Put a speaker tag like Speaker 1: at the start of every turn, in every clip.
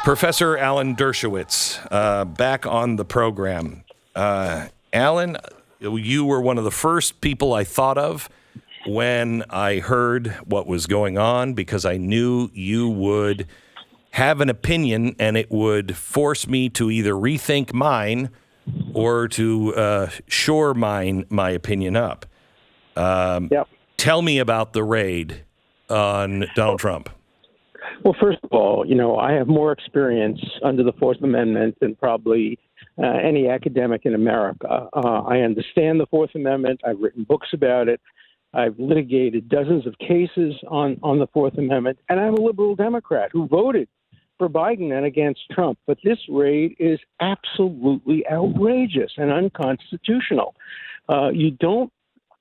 Speaker 1: Professor Alan Dershowitz, back on the program. Alan, you were one of the first people I thought of when I heard what was going on, because I knew you would have an opinion and it would force me to either rethink mine or to shore my opinion up.
Speaker 2: Yep.
Speaker 1: Tell me about the raid on Donald Trump.
Speaker 2: Well, first of all, I have more experience under the Fourth Amendment than probably any academic in America. I understand the Fourth Amendment. I've written books about it. I've litigated dozens of cases on the Fourth Amendment, and I'm a liberal Democrat who voted for Biden and against Trump. But this raid is absolutely outrageous and unconstitutional. You don't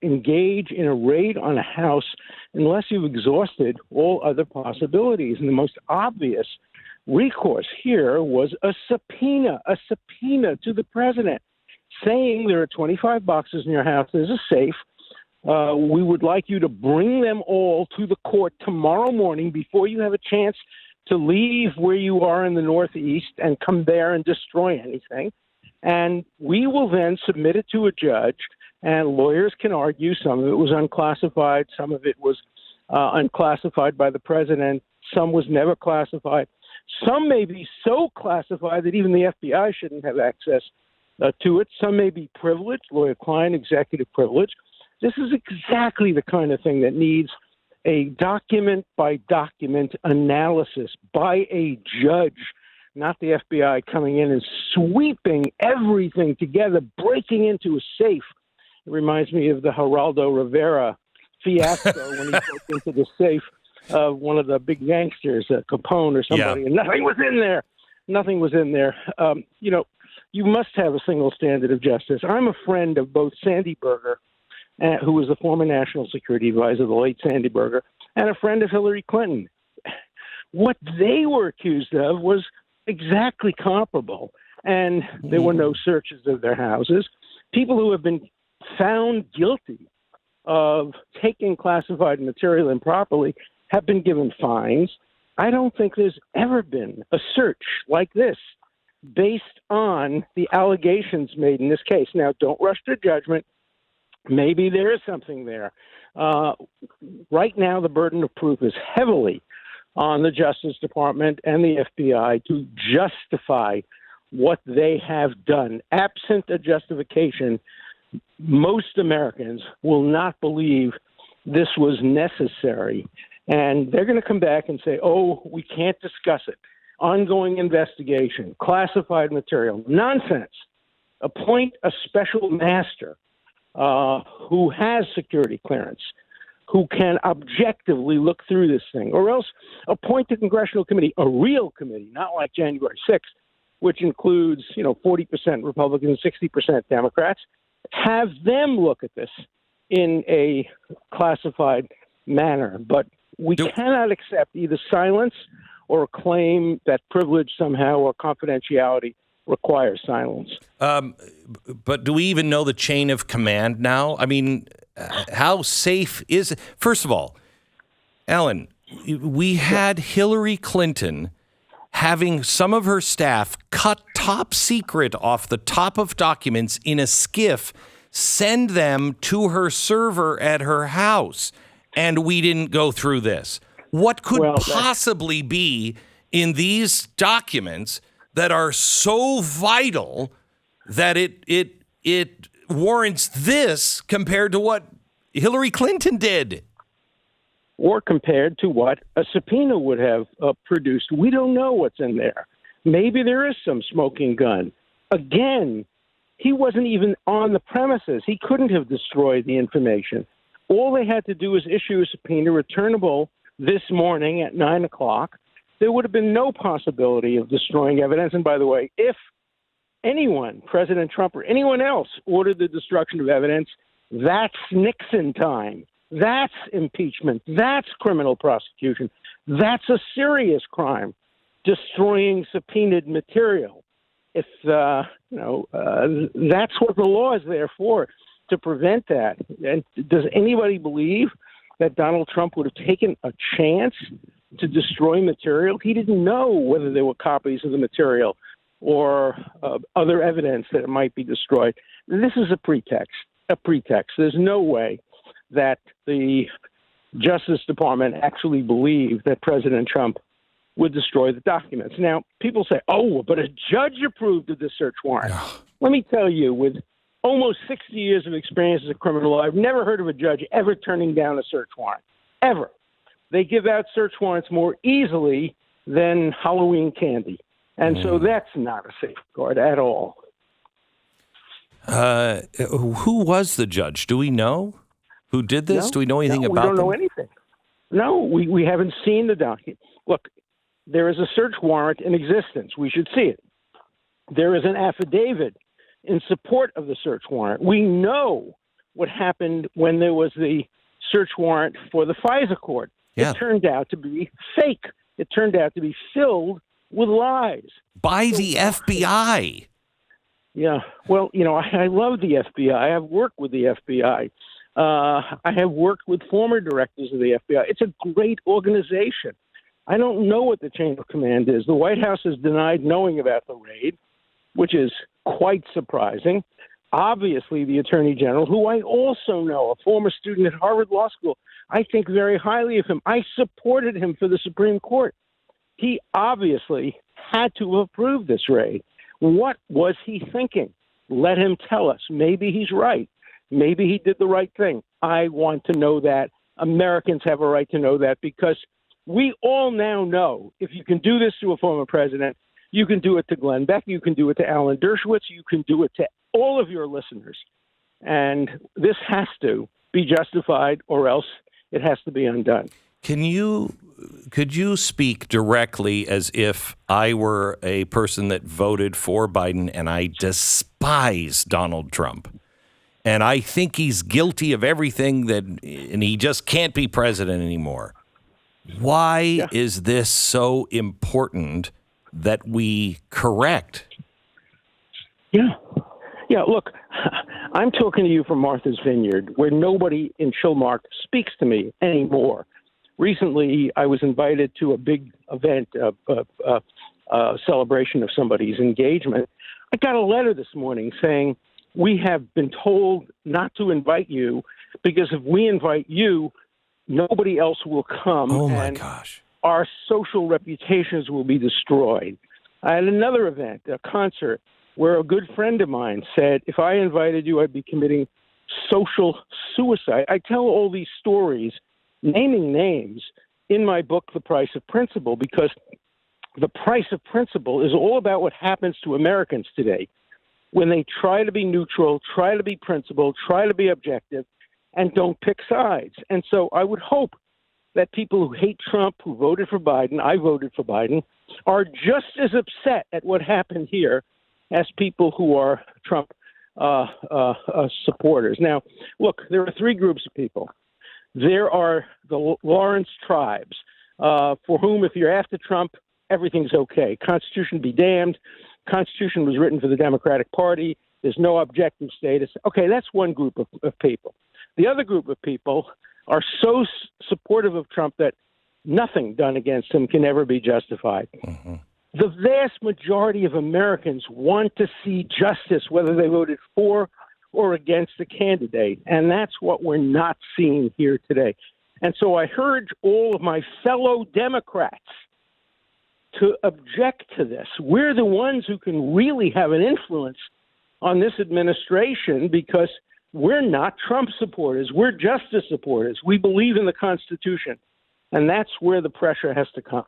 Speaker 2: engage in a raid on a house unless you've exhausted all other possibilities. And the most obvious recourse here was a subpoena to the president, saying there are 25 boxes in your house, there's a safe. We would like you to bring them all to the court tomorrow morning before you have a chance to leave where you are in the Northeast and come there and destroy anything. And we will then submit it to a judge, and lawyers can argue some of it was unclassified, some of it was unclassified by the president, some was never classified. Some may be so classified that even the FBI shouldn't have access to it. Some may be privileged, lawyer-client executive privilege. This is exactly the kind of thing that needs a document-by-document analysis by a judge, not the FBI coming in and sweeping everything together, breaking into a safe. It reminds me of the Geraldo Rivera fiasco when he broke into the safe of one of the big gangsters, Capone or somebody, and nothing was in there. Nothing was in there. You must have a single standard of justice. I'm a friend of both Sandy Berger, who was the former national security advisor, the late Sandy Berger, and a friend of Hillary Clinton. What they were accused of was exactly comparable, and there were no searches of their houses. People who have been found guilty of taking classified material improperly have been given fines. I don't think there's ever been a search like this based on the allegations made in this case. Now, don't rush to judgment. Maybe there is something there. Right now, the burden of proof is heavily on the Justice Department and the FBI to justify what they have done. Absent a justification, most Americans will not believe this was necessary. And they're going to come back and say, oh, we can't discuss it. Ongoing investigation, classified material, nonsense. Appoint a special master who has security clearance, who can objectively look through this thing, or else appoint a congressional committee, a real committee, not like January 6th, which includes, 40% Republicans, 60% Democrats. Have them look at this in a classified manner. But we cannot accept either silence or a claim that privilege somehow or confidentiality requires silence.
Speaker 1: But do we even know the chain of command now? I mean, how safe is it? First of all, Alan, we had Hillary Clinton having some of her staff cut top secret off the top of documents in a skiff, send them to her server at her house, and we didn't go through this. What could possibly be in these documents that are so vital that it warrants this compared to what Hillary Clinton did?
Speaker 2: Or compared to what a subpoena would have produced. We don't know what's in there. Maybe there is some smoking gun. Again, he wasn't even on the premises. He couldn't have destroyed the information. All they had to do was issue a subpoena returnable this morning at 9 o'clock. There would have been no possibility of destroying evidence. And by the way, if anyone, President Trump or anyone else, ordered the destruction of evidence, that's Nixon time. That's impeachment. That's criminal prosecution. That's a serious crime, destroying subpoenaed material. If that's what the law is there for, to prevent that. And does anybody believe that Donald Trump would have taken a chance to destroy material. He didn't know whether there were copies of the material or other evidence that it might be destroyed. This is a pretext. There's no way that the Justice Department actually believed that President Trump would destroy the documents. Now, people say, oh, but a judge approved of the search warrant. Let me tell you, with almost 60 years of experience as a criminal lawyer, I've never heard of a judge ever turning down a search warrant, ever. They give out search warrants more easily than Halloween candy. And so that's not a safeguard at all.
Speaker 1: Who was the judge? Do we know who did this?
Speaker 2: No,
Speaker 1: Do we know anything about them?
Speaker 2: We don't know anything. No, we haven't seen the document. Look, there is a search warrant in existence. We should see it. There is an affidavit in support of the search warrant. We know what happened when there was the search warrant for the FISA court. Yeah. It turned out to be fake. It turned out to be filled with lies.
Speaker 1: By the FBI.
Speaker 2: Yeah. Well, I love the FBI. I have worked with the FBI. I have worked with former directors of the FBI. It's a great organization. I don't know what the chain of command is. The White House has denied knowing about the raid, which is quite surprising. Obviously, the Attorney General, who I also know, a former student at Harvard Law School, I think very highly of him. I supported him for the Supreme Court. He obviously had to have approved this raid. What was he thinking? Let him tell us. Maybe he's right. Maybe he did the right thing. I want to know that. Americans have a right to know that, because we all now know if you can do this to a former president, you can do it to Glenn Beck, you can do it to Alan Dershowitz, you can do it to all of your listeners. And this has to be justified, or else it has to be undone.
Speaker 1: Could you speak directly as if I were a person that voted for Biden and I despise Donald Trump? And I think he's guilty of everything and he just can't be president anymore. Why is this so important that we correct?
Speaker 2: Yeah, look, I'm talking to you from Martha's Vineyard, where nobody in Chilmark speaks to me anymore. Recently, I was invited to a big event, a celebration of somebody's engagement. I got a letter this morning saying, we have been told not to invite you because if we invite you, nobody else will come.
Speaker 1: Oh, my gosh.
Speaker 2: Our social reputations will be destroyed. I had another event, a concert, where a good friend of mine said, if I invited you, I'd be committing social suicide. I tell all these stories, naming names, in my book, The Price of Principle, because the price of principle is all about what happens to Americans today when they try to be neutral, try to be principled, try to be objective, and don't pick sides. And so I would hope that people who hate Trump, who voted for Biden, I voted for Biden, are just as upset at what happened here as people who are Trump supporters. Now, look, there are three groups of people. There are the Lawrence tribes, for whom if you're after Trump, everything's okay. Constitution be damned. Constitution was written for the Democratic Party. There's no objective status. Okay, that's one group of people. The other group of people are so supportive of Trump that nothing done against him can ever be justified. Mm-hmm. The vast majority of Americans want to see justice, whether they voted for or against the candidate. And that's what we're not seeing here today. And so I urge all of my fellow Democrats to object to this. We're the ones who can really have an influence on this administration because we're not Trump supporters. We're justice supporters. We believe in the Constitution. And that's where the pressure has to come.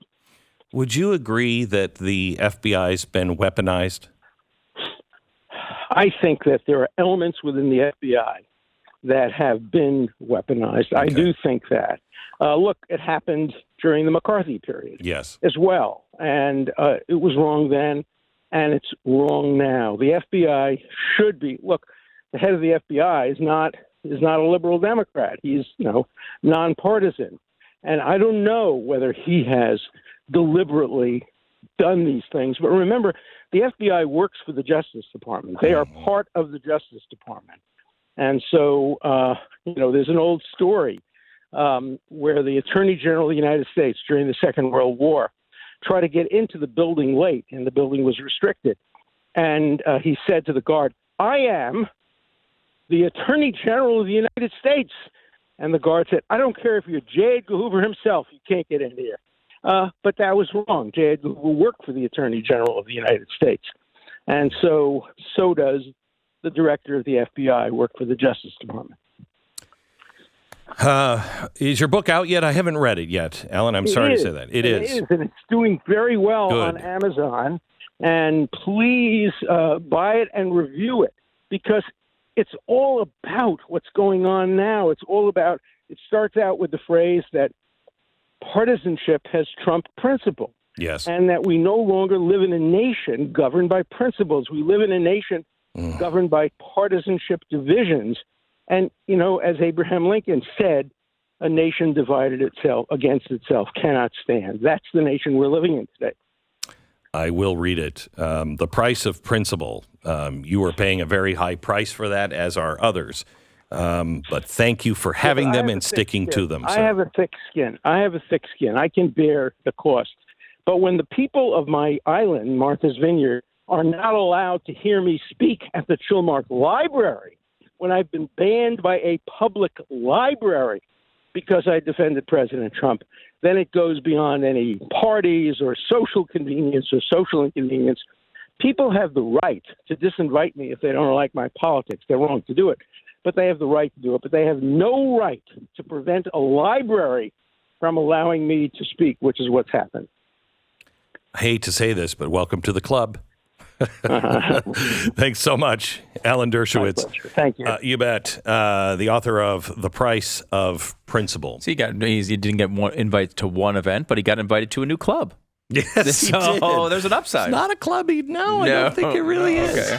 Speaker 1: Would you agree that the FBI's been weaponized?
Speaker 2: I think that there are elements within the FBI that have been weaponized. Okay. I do think that. Look, it happened during the McCarthy period as well. And it was wrong then, and it's wrong now. The FBI should be, look, the head of the FBI is not a liberal Democrat. He's, nonpartisan. And I don't know whether he has deliberately done these things. But remember, the FBI works for the Justice Department. They are part of the Justice Department. And so, there's an old story where the Attorney General of the United States during the Second World War tried to get into the building late, and the building was restricted. And he said to the guard, "I am the Attorney General of the United States." And the guard said, "I don't care if you're J. Edgar Hoover himself, you can't get in here." But that was wrong. J. Edgar Hoover worked for the Attorney General of the United States. And so does the director of the FBI work for the Justice Department.
Speaker 1: Is your book out yet? I haven't read it yet, Alan. I'm sorry to say that. It is.
Speaker 2: And it's doing very well
Speaker 1: Good.
Speaker 2: on Amazon. And please buy it and review it, because it's all about what's going on now. It's all about, it starts out with the phrase that partisanship has trumped principle.
Speaker 1: Yes.
Speaker 2: And that we no longer live in a nation governed by principles. We live in a nation governed by partisanship divisions. And, you know, as Abraham Lincoln said, a nation divided itself against itself cannot stand. That's the nation we're living in today.
Speaker 1: I will read it. The Price of Principle. You are paying a very high price for that, as are others. But thank you for having them and sticking to them.
Speaker 2: I have a thick skin. I can bear the cost. But when the people of my island, Martha's Vineyard, are not allowed to hear me speak at the Chilmark Library, when I've been banned by a public library because I defended President Trump, then it goes beyond any parties or social convenience or social inconvenience. People have the right to disinvite me if they don't like my politics. They're wrong to do it, but they have the right to do it. But they have no right to prevent a library from allowing me to speak, which is what's happened.
Speaker 1: I hate to say this, but welcome to the club. Thanks so much, Alan Dershowitz.
Speaker 2: Thank you.
Speaker 1: You bet. The author of The Price of Principle.
Speaker 3: So he didn't get one invite to one event, but he got invited to a new club.
Speaker 1: Yes, he did.
Speaker 3: So there's an upside.
Speaker 1: It's not a club. No, I don't think it really is.
Speaker 3: Okay.